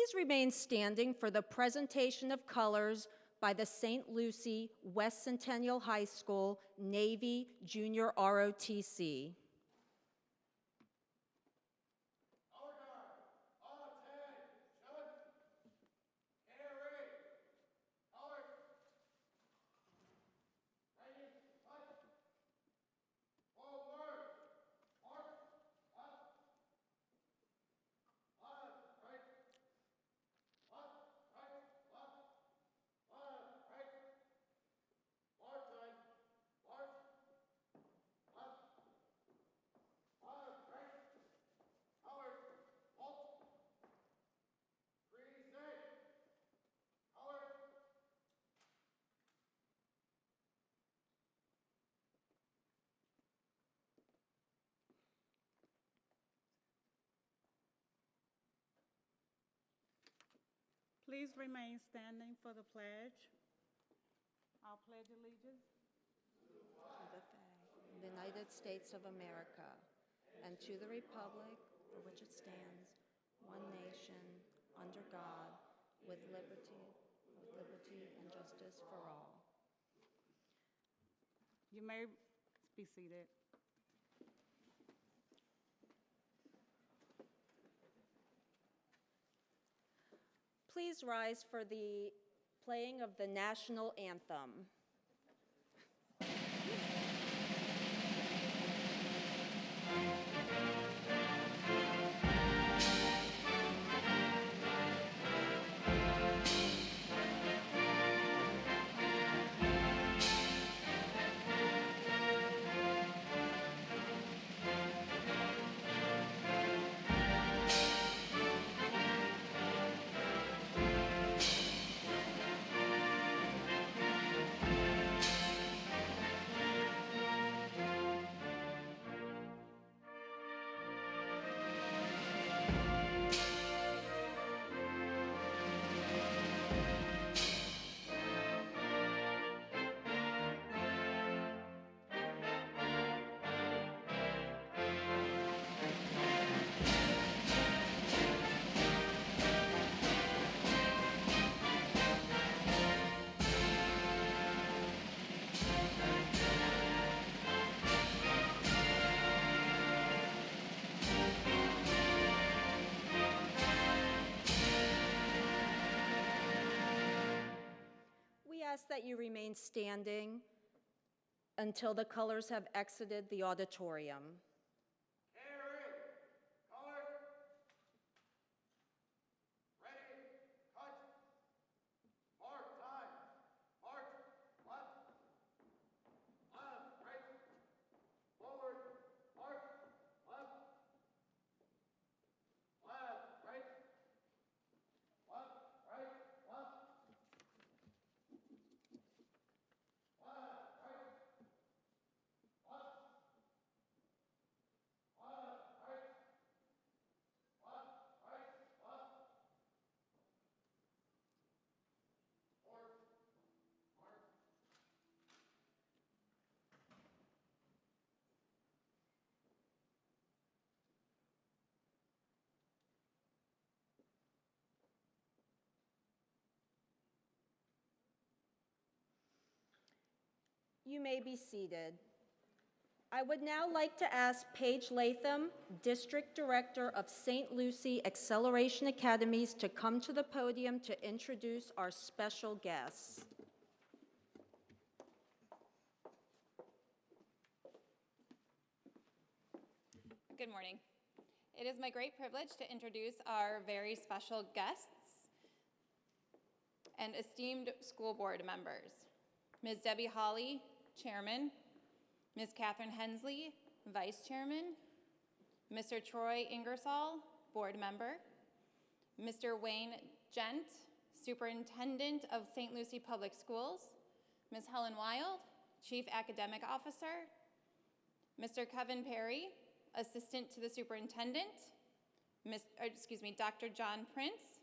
Please remain standing for the presentation of colors by the St. Lucie West Centennial High School Navy Junior ROTC. Please remain standing for the pledge. I'll pledge allegiance To the flag of the United States of America, and to the republic for which it stands, one nation, under God, with liberty and justice for all. You may be seated. Please rise for the playing of the national anthem. We ask that you remain standing until the colors have exited the auditorium. You may be seated. I would now like to ask Paige Latham, District Director of St. Lucie Acceleration Academies, to come to the podium to introduce our special guests. Good morning. It is my great privilege to introduce our very special guests and esteemed school board members. Ms. Debbie Hawley, Chairman, Ms. Catherine Hensley, Vice Chairman, Mr. Troy Ingersoll, Board Member, Mr. Wayne Gent, Superintendent of St. Lucie Public Schools, Ms. Helen Wild, Chief Academic Officer, Mr. Kevin Perry, Assistant to the Superintendent, Dr. John Prince,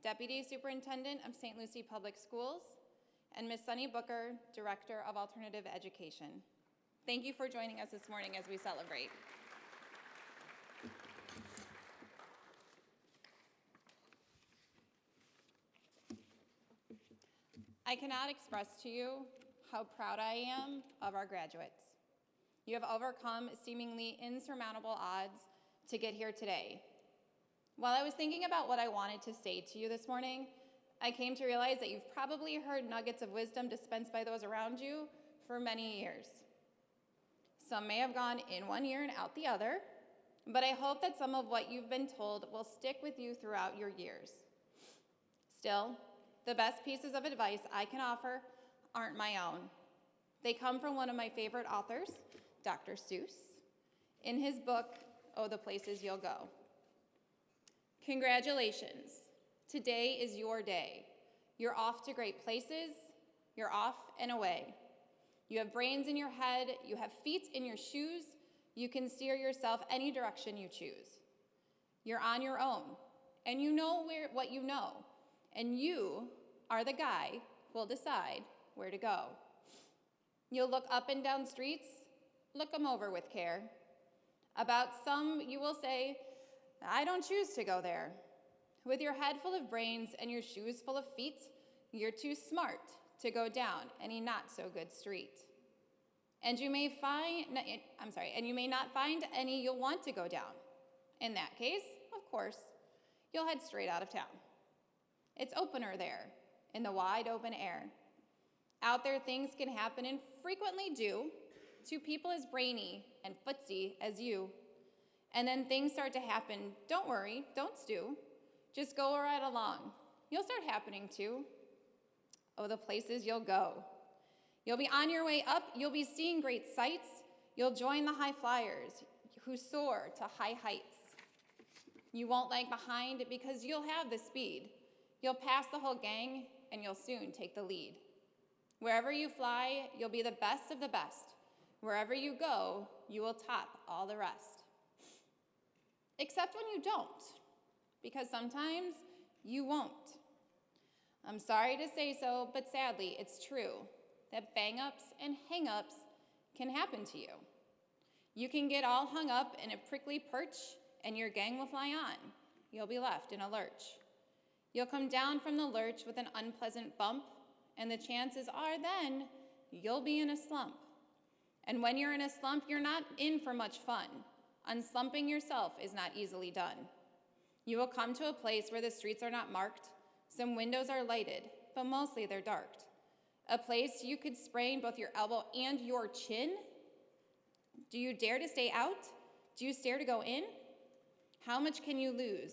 Deputy Superintendent of St. Lucie Public Schools, and Ms. Sunny Booker, Director of Alternative Education. Thank you for joining us this morning as we celebrate. cannot express to you how proud I am of our graduates. You have overcome seemingly insurmountable odds to get here today. While I was thinking about what I wanted to say to you this morning, I came to realize that you've probably heard nuggets of wisdom dispensed by those around you for many years. Some may have gone in one ear and out the other, but I hope that some of what you've been told will stick with you throughout your years. Still, the best pieces of advice I can offer aren't my own. They come from one of my favorite authors, Dr. Seuss, in his book, Oh, the Places You'll Go. Congratulations. Today is your day. You're off to great places. You're off and away. You have brains in your head. You have feet in your shoes. You can steer yourself any direction you choose. You're on your own, and you know what you know, and you are the guy who will decide where to go. You'll look up and down streets. Look them over with care. About some, you will say, I don't choose to go there. With your head full of brains and your shoes full of feet, you're too smart to go down any not-so-good street. And you may not find any you'll want to go down. In that case, of course, you'll head straight out of town. It's opener there, in the wide open air. Out there, things can happen and frequently do to people as brainy and footsy as you. And then things start to happen. Don't worry, don't stew. Just go right along. You'll start happening too. Oh, the places you'll go. You'll be on your way up. You'll be seeing great sights. You'll join the high flyers who soar to high heights. You won't lag behind because you'll have the speed. You'll pass the whole gang, and you'll soon take the lead. Wherever you fly, you'll be the best of the best. Wherever you go, you will top all the rest. Except when you don't, because sometimes you won't. I'm sorry to say so, but sadly, it's true that bang-ups and hang-ups can happen to you. You can get all hung up in a prickly perch, and your gang will fly on. You'll be left in a lurch. You'll come down from the lurch with an unpleasant bump, and the chances are then you'll be in a slump. And when you're in a slump, you're not in for much fun. Unslumping yourself is not easily done. You will come to a place where the streets are not marked, some windows are lighted, but mostly they're darked. A place you could sprain both your elbow and your chin. Do you dare to stay out? Do you dare to go in? How much can you lose?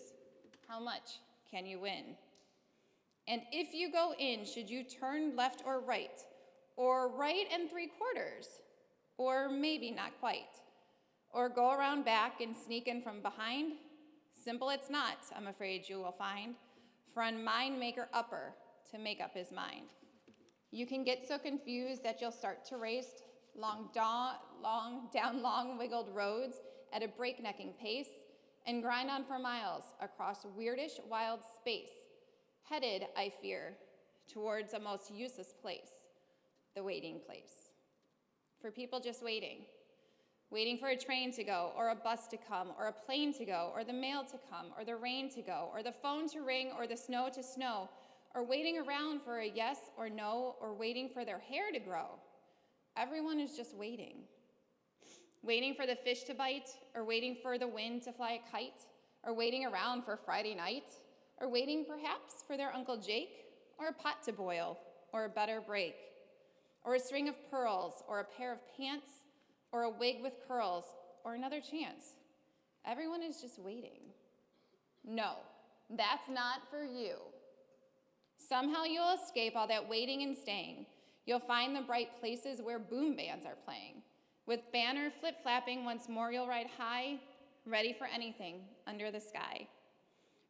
How much can you win? And if you go in, should you turn left or right? Or right and 3/4? Or maybe not quite? Or go around back and sneak in from behind? Simple it's not, I'm afraid you will find, for a mind maker upper to make up his mind. You can get so confused that you'll start to race down long wiggled roads at a breaknecking pace and grind on for miles across weirdish wild space, headed, I fear, towards a most useless place, the waiting place. For people just waiting for a train to go, or a bus to come, or a plane to go, or the mail to come, or the rain to go, or the phone to ring, or the snow to snow, or waiting around for a yes or no, or waiting for their hair to grow. Everyone is just waiting. Waiting for the fish to bite, or waiting for the wind to fly a kite, or waiting around for Friday night, or waiting perhaps for their Uncle Jake, or a pot to boil, or a better break, or a string of pearls, or a pair of pants, or a wig with curls, or another chance. Everyone is just waiting. No, that's not for you. Somehow you'll escape all that waiting and staying. You'll find the bright places where boom bands are playing. With banner flip-flapping once more you'll ride high, ready for anything under the sky.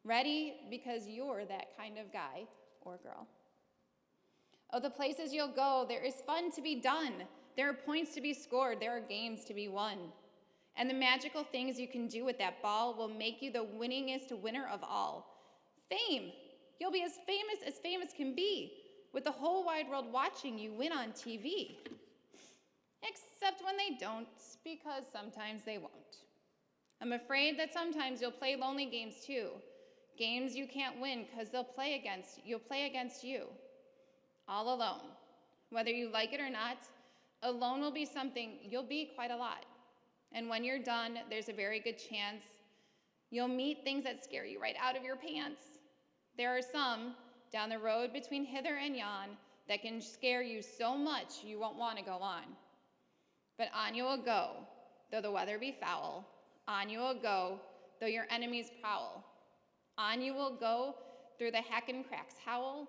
Ready because you're that kind of guy or girl. Oh, the places you'll go, there is fun to be done. There are points to be scored. There are games to be won. And the magical things you can do with that ball will make you the winningest winner of all. Fame. You'll be as famous can be, with the whole wide world watching you win on TV. Except when they don't, because sometimes they won't. I'm afraid that sometimes you'll play lonely games too. Games you can't win because you'll play against you. all alone. Whether you like it or not, alone will be something you'll be quite a lot. And when you're done, there's a very good chance you'll meet things that scare you right out of your pants. There are some down the road between hither and yon that can scare you so much you won't want to go on. But on you will go, though the weather be foul. On you will go, though your enemies prowl. On you will go through the heck and cracks howl.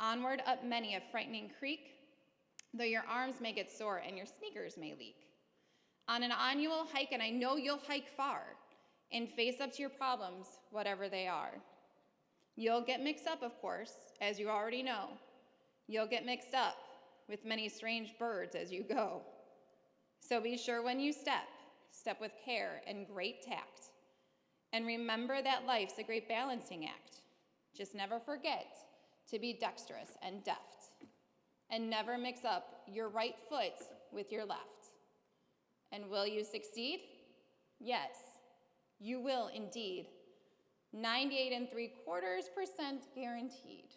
Onward up many a frightening creek, though your arms may get sore and your sneakers may leak. On and on you will hike, and I know you'll hike far, and face up to your problems, whatever they are. You'll get mixed up, of course, as you already know. You'll get mixed up with many strange birds as you go. So be sure when you step with care and great tact. And remember that life's a great balancing act. Just never forget to be dexterous and deft. And never mix up your right foot with your left. And will you succeed? Yes, you will indeed. 98.75% guaranteed.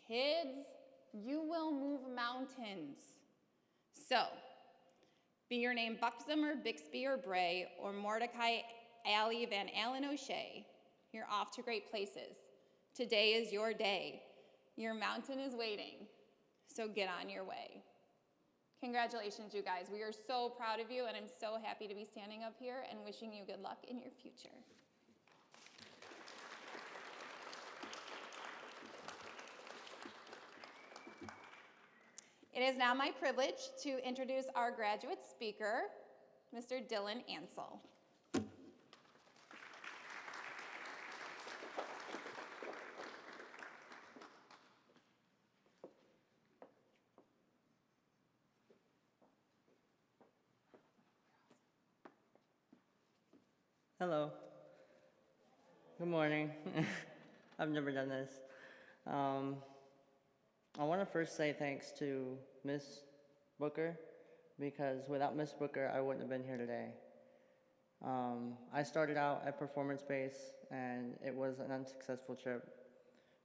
Kids, you will move mountains. So, be your name Buxom or Bixby or Bray or Mordecai Alley Van Allen O'Shea, you're off to great places. Today is your day. Your mountain is waiting, so get on your way. Congratulations, you guys. We are so proud of you, and I'm so happy to be standing up here and wishing you good luck in your future. It is now my privilege to introduce our graduate speaker, Mr. Dylan Ansel. Hello. Good morning. I've never done this. I want to first say thanks to Miss Booker, because without Miss Booker, I wouldn't have been here today. I started out at performance base, and it was an unsuccessful trip.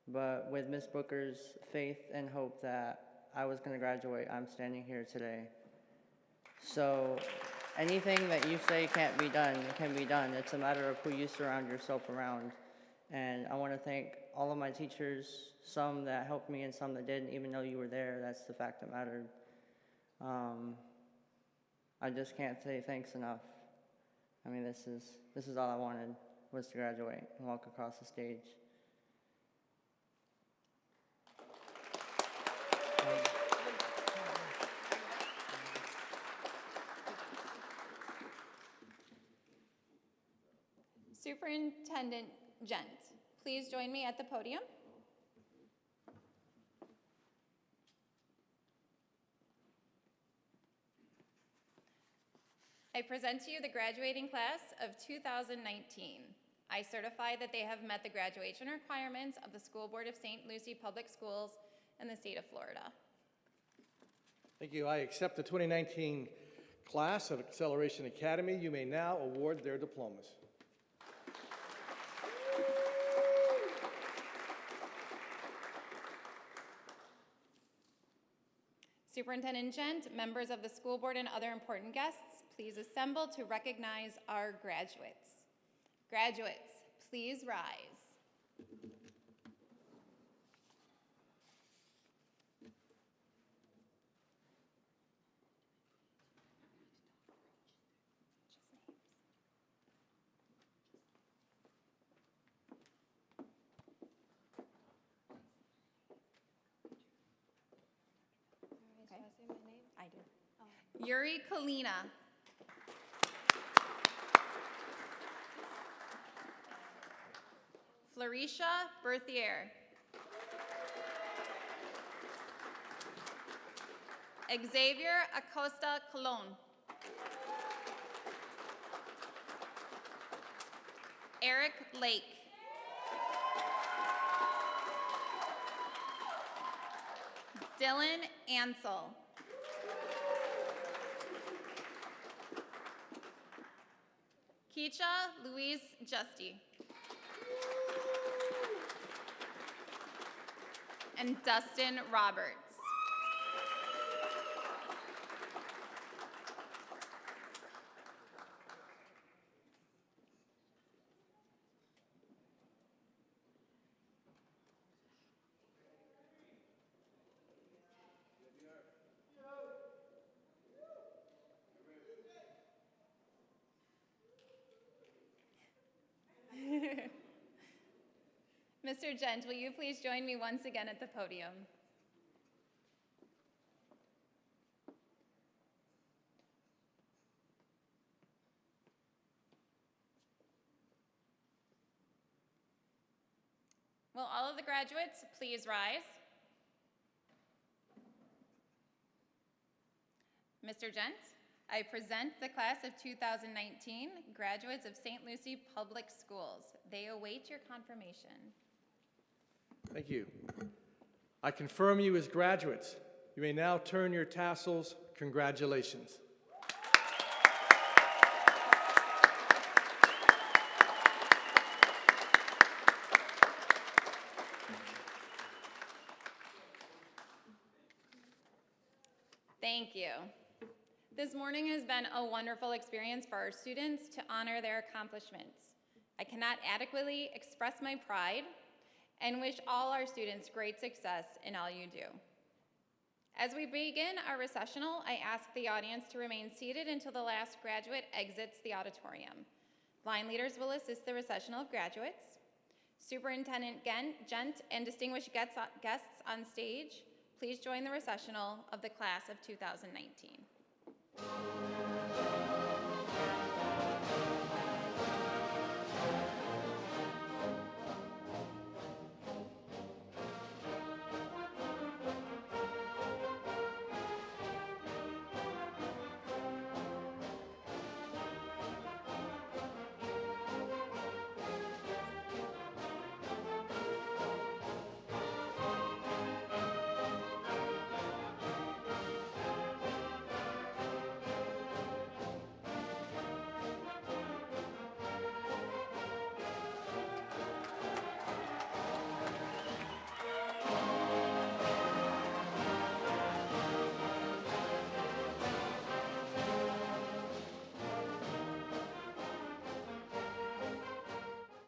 But with Miss Booker's faith and hope that I was going to graduate, I'm standing here today. So anything that you say can't be done, it can be done. It's a matter of who you surround yourself around. And I want to thank all of my teachers, some that helped me and some that didn't, even though you were there. That's the fact that mattered. I just can't say thanks enough. I mean, this is all I wanted, was to graduate and walk across the stage. Superintendent Gent, please join me at the podium. I present to you the graduating class of 2019. I certify that they have met the graduation requirements of the School Board of St. Lucie Public Schools in the state of Florida. Thank you. I accept the 2019 class of Acceleration Academy. You may now award their diplomas. Superintendent Gent, members of the school board, and other important guests, please assemble to recognize our graduates. Graduates, please rise. I do. Yuri Kalina. Florisha Berthier. Xavier Acosta Colon. Eric Lake. Dylan Ansel. Keisha Louise Justy. and Dustin Roberts. Mr. Gent, will you please join me once again at the podium? Will all of the graduates please rise? Mr. Gent, I present the class of 2019 graduates of St. Lucie Public Schools. They await your confirmation. Thank you. I confirm you as graduates. You may now turn your tassels. Congratulations. Thank you. This morning has been a wonderful experience for our students to honor their accomplishments. I cannot adequately express my pride and wish all our students great success in all you do. As we begin our recessional, I ask the audience to remain seated until the last graduate exits the auditorium. Line leaders will assist the recessional of graduates. Superintendent Gent and distinguished guests on stage, please join the recessional of the class of 2019.